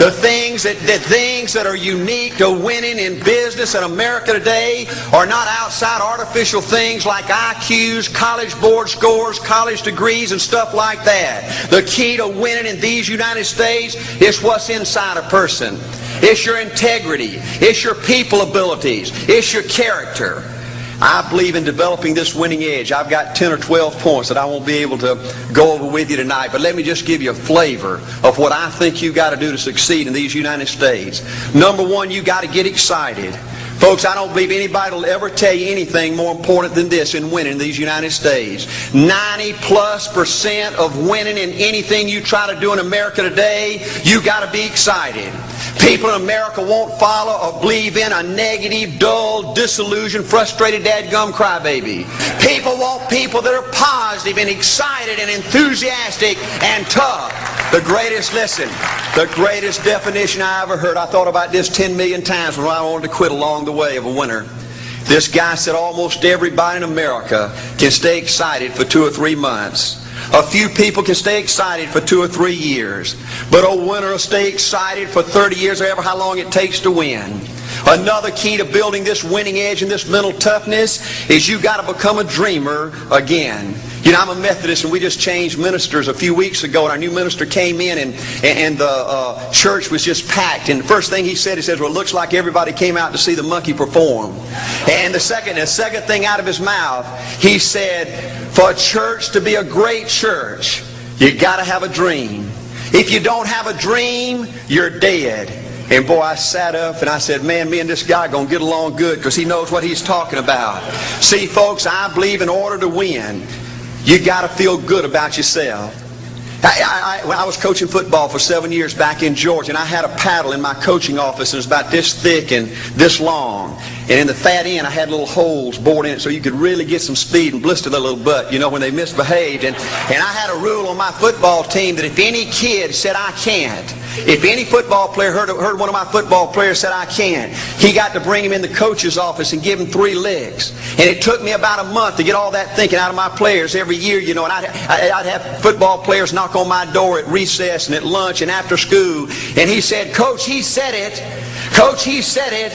The things that are unique to winning in business in America today are not outside artificial things like IQs, college board scores, college degrees, and stuff like that. The key to winning in these United States is what's inside a person. It's your integrity. It's your people abilities. It's your character. I believe in developing this winning edge. I've got 10 or 12 points that I won't be able to go over with you tonight, but let me just give you a flavor of what I think you've got to do to succeed in these United States. Number one, you've got to get excited. Folks, I don't believe anybody will ever tell you anything more important than this in winning in these United States. 90+% of winning in anything you try to do in America today, you've got to be excited. People in America won't follow or believe in a negative, dull, disillusioned, frustrated, dadgum crybaby. People want people that are positive and excited and enthusiastic and tough. The greatest definition I ever heard, I thought about this 10 million times when I wanted to quit along the way of a winner. This guy said almost everybody in America can stay excited for 2 or 3 months. A few people can stay excited for 2 or 3 years. But a winner will stay excited for 30 years or ever how long it takes to win. Another key to building this winning edge and this mental toughness is you've got to become a dreamer again. You know, I'm a Methodist, and we just changed ministers a few weeks ago, and our new minister came in, and the church was just packed. And the first thing he said, well, it looks like everybody came out to see the monkey perform. And the second thing out of his mouth, he said, for a church to be a great church, you got to have a dream. If you don't have a dream, you're dead. And boy, I sat up and I said, man, me and this guy are going to get along good because he knows what he's talking about. See, folks, I believe in order to win, you got to feel good about yourself. I was coaching football for 7 years back in Georgia, and I had a paddle in my coaching office, and it was about this thick and this long. And in the fat end, I had little holes bored in it so you could really get some speed and blister the little butt, you know, when they misbehaved. And I had a rule on my football team that if any kid said, I can't, if any football player heard one of my football players said, I can't, he got to bring him in the coach's office and give him 3 licks. And it took me about a month to get all that thinking out of my players every year, you know, and I'd have football players knock on my door at recess and at lunch and after school, and he said, Coach, he said it. Coach, he said it.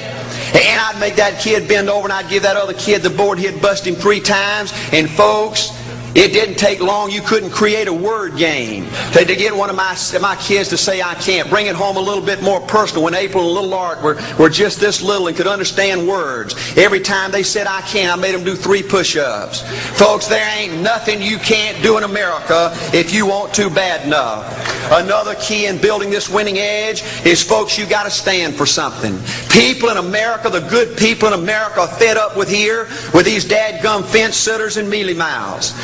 And I'd make that kid bend over and I'd give that other kid the board. He'd bust him 3 times. And folks, it didn't take long. You couldn't create a word game to get one of my kids to say I can't. Bring it home a little bit more personal. When April and little Art were just this little and could understand words, every time they said I can't, I made them do 3 push-ups. Folks, there ain't nothing you can't do in America if you want to bad enough. Another key in building this winning edge is, folks, you got to stand for something. People in America, the good people in America, are fed up with these dadgum fence sitters and mealy mouths.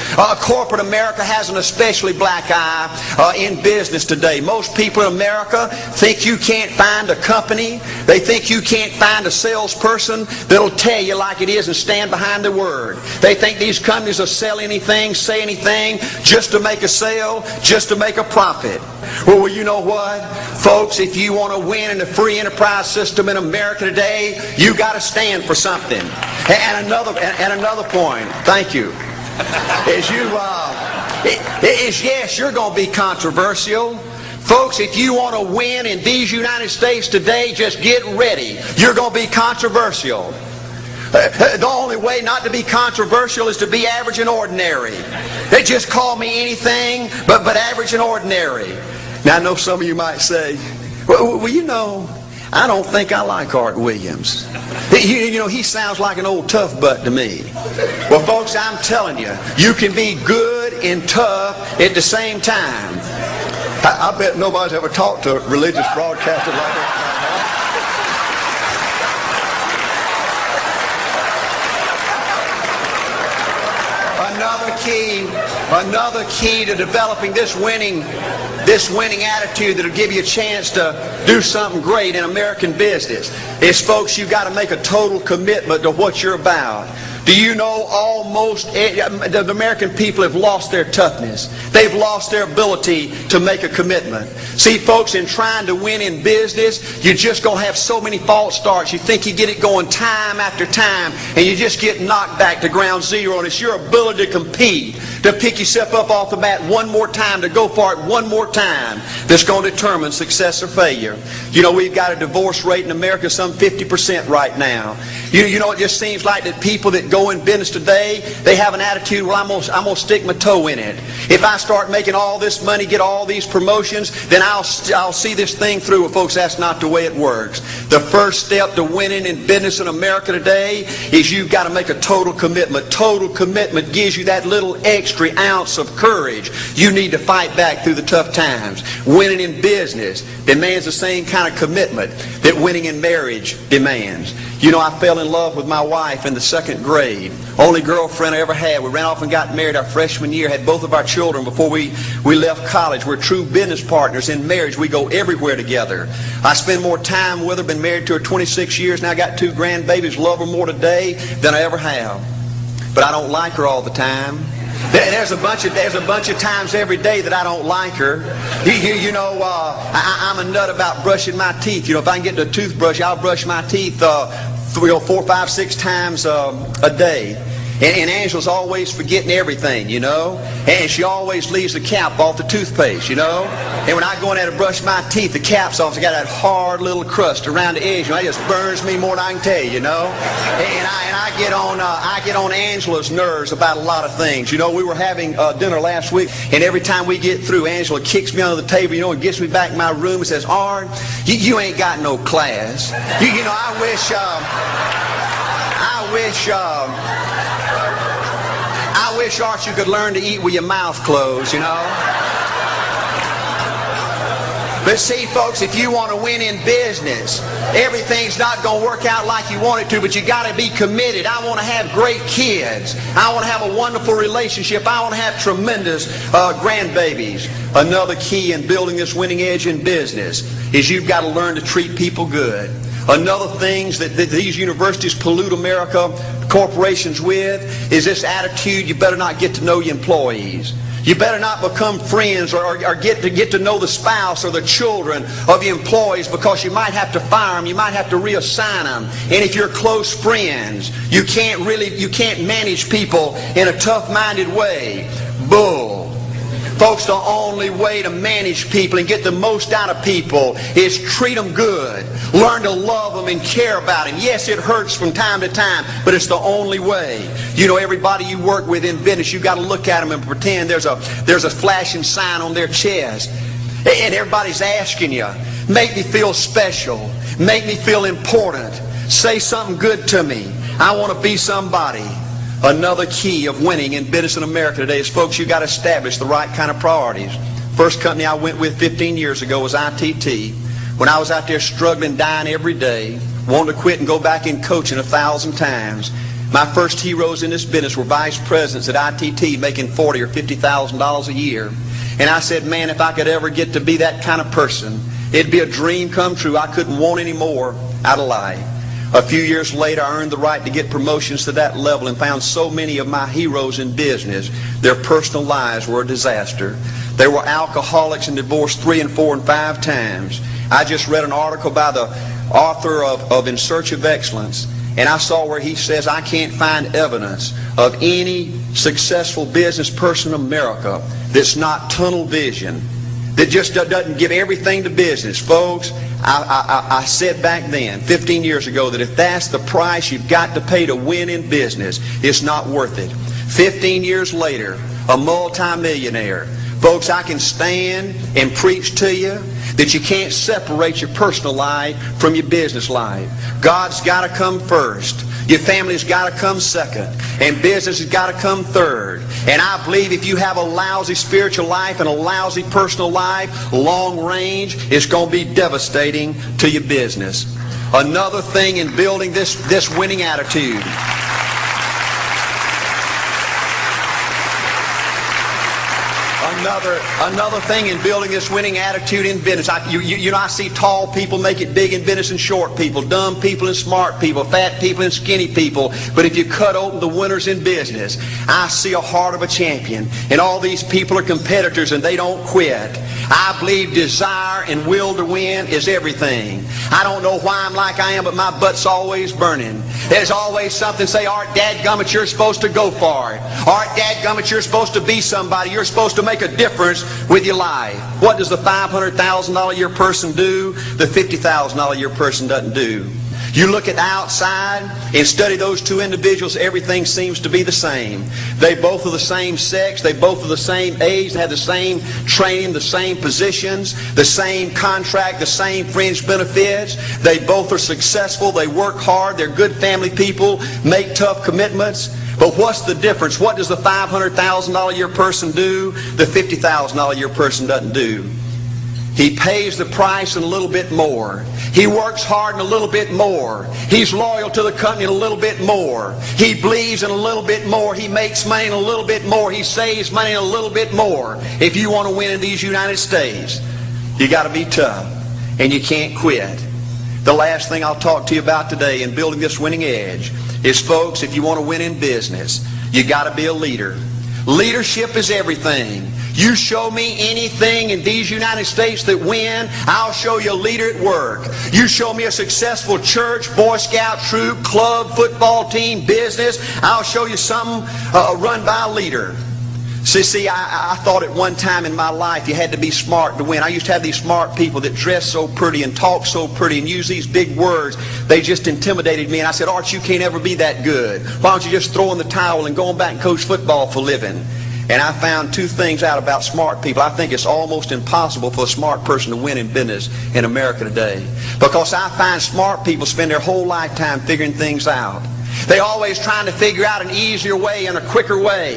Corporate America has an especially black eye in business today. Most people in America think you can't find a company. They think you can't find a salesperson that'll tell you like it is and stand behind their word. They think these companies will sell anything, say anything, just to make a sale, just to make a profit. Well, you know what? Folks, if you want to win in the free enterprise system in America today, you got to stand for something. And another point, thank you, yes, you're going to be controversial. Folks, if you want to win in these United States today, just get ready. You're going to be controversial. The only way not to be controversial is to be average and ordinary. They just call me anything but average and ordinary. Now, I know some of you might say, well, you know, I don't think I like Art Williams. You know, he sounds like an old tough butt to me. Well, folks, I'm telling you, you can be good and tough at the same time. I bet nobody's ever talked to a religious broadcaster like that. Another key to developing this winning attitude that'll give you a chance to do something great in American business is, folks, you've got to make a total commitment to what you're about. Do you know the American people have lost their toughness? They've lost their ability to make a commitment. See, folks, in trying to win in business, you're just going to have so many false starts. You think you get it going time after time, and you just get knocked back to ground zero. And it's your ability to compete, to pick yourself up off the mat one more time, to go for it one more time, that's going to determine success or failure. You know, we've got a divorce rate in America some 50% right now. You know, it just seems like that people that go in business today, they have an attitude, well, I'm going to stick my toe in it. If I start making all this money, get all these promotions, then I'll see this thing through. Well, folks, that's not the way it works. The first step to winning in business in America today is you've got to make a total commitment. Total commitment gives you that little extra ounce of courage you need to fight back through the tough times. Winning in business demands the same kind of commitment that winning in marriage demands. You know, I fell in love with my wife in the 2nd grade. Only girlfriend I ever had. We ran off and got married our freshman year. Had both of our children before we left college. We're true business partners in marriage. We go everywhere together. I spend more time with her. Been married to her 26 years. Now I got 2 grandbabies. Love her more today than I ever have. But I don't like her all the time. There's a bunch of times every day that I don't like her. You know, I'm a nut about brushing my teeth. You know, if I can get the toothbrush, I'll brush my teeth 4, 5, 6 times a day. And Angela's always forgetting everything, you know. And she always leaves the cap off the toothpaste, you know. And when I go in there to brush my teeth, the cap's off. It's got that hard little crust around the edge. You know, it just burns me more than I can tell you, you know. And I get on Angela's nerves about a lot of things. You know, we were having dinner last week, and every time we get through, Angela kicks me under the table, you know, and gets me back in my room and says, "Art, you ain't got no class." You know, I wish, Art, you could learn to eat with your mouth closed, you know. But see, folks, if you want to win in business, everything's not going to work out like you want it to, but you got to be committed. I want to have great kids. I want to have a wonderful relationship. I want to have tremendous grandbabies. Another key in building this winning edge in business is you've got to learn to treat people good. Another thing that these universities pollute America, corporations with, is this attitude, you better not get to know your employees. You better not become friends or get to know the spouse or the children of your employees, because you might have to fire them, you might have to reassign them. And if you're close friends, you can't manage people in a tough-minded way. Bull. Folks, the only way to manage people and get the most out of people is treat them good. Learn to love them and care about them. Yes, it hurts from time to time, but it's the only way. You know, everybody you work with in business, you got to look at them and pretend there's a flashing sign on their chest. And everybody's asking you, make me feel special. Make me feel important. Say something good to me. I want to be somebody. Another key of winning in business in America today is, folks, you've got to establish the right kind of priorities. First company I went with 15 years ago was ITT. When I was out there struggling, dying every day, wanting to quit and go back in coaching 1,000 times, my first heroes in this business were vice presidents at ITT making $40,000 or $50,000 a year. And I said, man, if I could ever get to be that kind of person, it'd be a dream come true. I couldn't want any more out of life. A few years later, I earned the right to get promotions to that level and found so many of my heroes in business, their personal lives were a disaster. They were alcoholics and divorced 3 and 4 and 5 times. I just read an article by the author of In Search of Excellence, and I saw where he says, I can't find evidence of any successful business person in America that's not tunnel vision, that just doesn't give everything to business. Folks, I said back then, 15 years ago, that if that's the price you've got to pay to win in business, it's not worth it. 15 years later, a multimillionaire. Folks, I can stand and preach to you that you can't separate your personal life from your business life. God's got to come first. Your family's got to come second. And business has got to come third. And I believe if you have a lousy spiritual life and a lousy personal life, long range, it's going to be devastating to your business. Another thing in building this winning attitude. Another thing in building this winning attitude in business. I see tall people make it big in business and short people, dumb people and smart people, fat people and skinny people. But if you cut open the winners in business, I see a heart of a champion. And all these people are competitors and they don't quit. I believe desire and will to win is everything. I don't know why I'm like I am, but my butt's always burning. There's always something say, Art, dadgummit, you're supposed to go for it. Art, dadgummit, you're supposed to be somebody. You're supposed to make a difference with your life. What does the $500,000 a year person do? The $50,000 a year person doesn't do. You look at the outside and study those two individuals, everything seems to be the same. They both are the same sex, they both are the same age, they have the same training, the same positions, the same contract, the same fringe benefits. They both are successful, they work hard, they're good family people, make tough commitments. But what's the difference? What does the $500,000 a year person do? The $50,000 a year person doesn't do. He pays the price and a little bit more. He works hard and a little bit more. He's loyal to the company and a little bit more. He believes in a little bit more. He makes money and a little bit more. He saves money and a little bit more. If you want to win in these United States, you got to be tough and you can't quit. The last thing I'll talk to you about today in building this winning edge is, folks, if you want to win in business, you got to be a leader. Leadership is everything. You show me anything in these United States that win, I'll show you a leader at work. You show me a successful church, Boy Scout troop, club, football team, business, I'll show you something run by a leader. See, I thought at one time in my life you had to be smart to win. I used to have these smart people that dress so pretty and talk so pretty and use these big words. They just intimidated me. And I said, Art, you can't ever be that good. Why don't you just throw in the towel and go on back and coach football for a living? And I found two things out about smart people. I think it's almost impossible for a smart person to win in business in America today. Because I find smart people spend their whole lifetime figuring things out. They're always trying to figure out an easier way and a quicker way.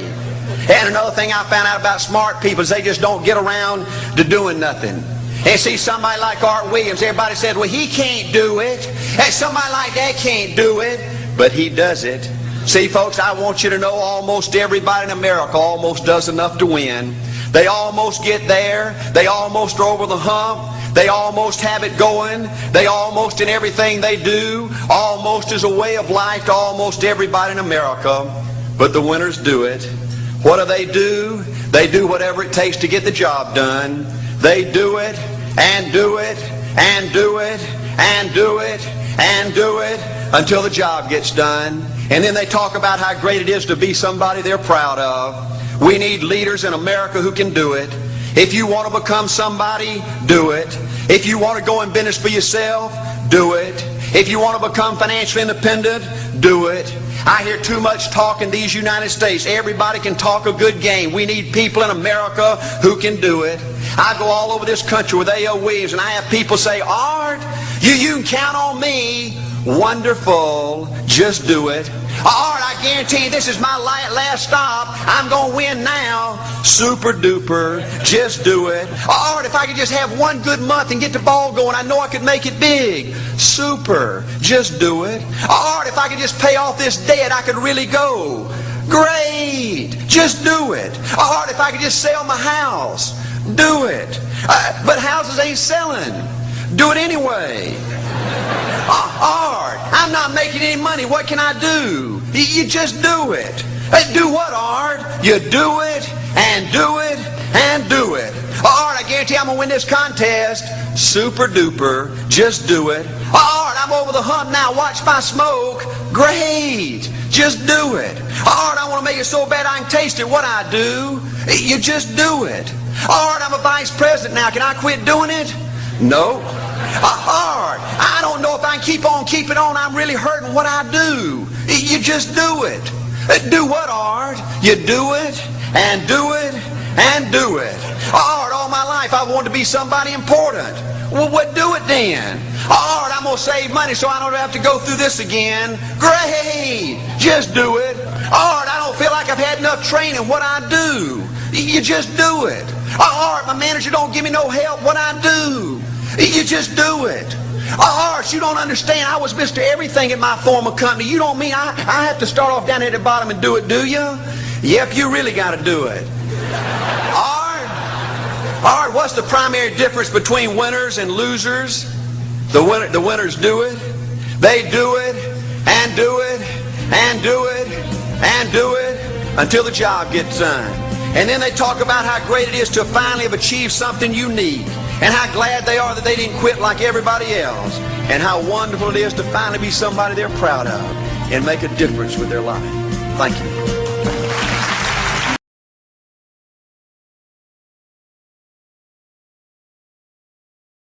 And another thing I found out about smart people is they just don't get around to doing nothing. And see, somebody like Art Williams, everybody says, well, he can't do it. And somebody like that can't do it. But he does it. See, folks, I want you to know almost everybody in America almost does enough to win. They almost get there. They almost are over the hump. They almost have it going. They almost in everything they do. Almost is a way of life to almost everybody in America. But the winners do it. What do? They do whatever it takes to get the job done. They do it and do it and do it and do it and do it until the job gets done. And then they talk about how great it is to be somebody they're proud of. We need leaders in America who can do it. If you want to become somebody, do it. If you want to go in business for yourself, do it. If you want to become financially independent, do it. I hear too much talk in these United States. Everybody can talk a good game. We need people in America who can do it. I go all over this country with A.O. Williams, and I have people say, Art, you can count on me. Wonderful. Just do it. Art, I guarantee you this is my last stop. I'm going to win now. Super duper. Just do it. Art, if I could just have one good month and get the ball going, I know I could make it big. Super. Just do it. Art, if I could just pay off this debt, I could really go. Great. Just do it. Art, if I could just sell my house. Do it. But houses ain't selling. Do it anyway. Art, I'm not making any money. What can I do? You just do it. Do what, Art? You do it and do it and do it. Art, I guarantee I'm going to win this contest. Super duper. Just do it. Art, I'm over the hump now. Watch my smoke. Great. Just do it. Art, I want to make it so bad I can taste it. What I do? You just do it. Art, I'm a vice president now. Can I quit doing it? No. Art, I don't know if I can keep on keeping on. I'm really hurting. What I do? You just do it. Do what, Art? You do it and do it and do it. Art, all my life I wanted to be somebody important. Well, what do it then? Art, I'm going to save money so I don't have to go through this again. Great. Just do it. Art, I don't feel like I've had enough training. What I do? You just do it. Art, my manager don't give me no help. What I do? You just do it. Art, you don't understand. I was Mr. Everything at my former company. You don't mean I have to start off down at the bottom and do it, do you? Yep, you really got to do it. Art, All right, what's the primary difference between winners and losers? The winners do it. They do it and do it and do it and do it until the job gets done. And then they talk about how great it is to finally have achieved something unique, and how glad they are that they didn't quit like everybody else, and how wonderful it is to finally be somebody they're proud of and make a difference with their life. Thank you.